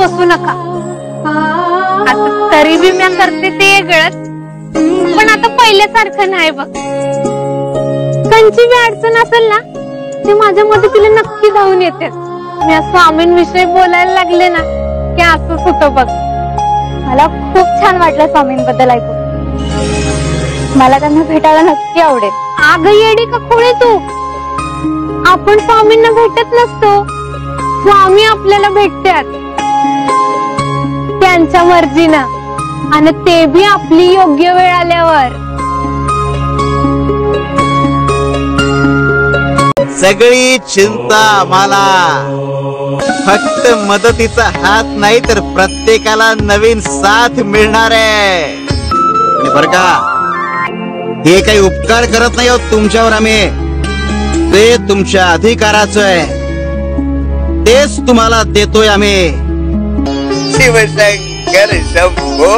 बसू नका. आता तरी बी मी करते ते वेगळंच, पण आता पहिल्यासारखं नाही बघ. कंची बी अडचण असेल ना ते माझ्या मदतीला नक्की धावून येते. मी स्वामींविषयी बोलायला लागले ना की असंच होतं बघ. मला खूप छान वाटलं स्वामींबद्दल ऐकून. मला त्यांना भेटायला नक्की आवडेल. अगं येडी का खोळे तू, आपण स्वामींना भेटत नसतो, स्वामी आपल्याला भेटतात त्यांच्या मर्जीनं, आणि ते बी आपली योग्य वेळ आल्यावर. सगळी चिंता मला, फक्त मदतीचा हात नाही तर प्रत्येकाला नवीन साथ मिळणार आहे. बर का, हे काही उपकार करत नाही आहोत तुमच्यावर आम्ही, ते तुमच्या अधिकाराचं आहे, तेच तुम्हाला देतोय आम्ही. शिवशंकर शंभो.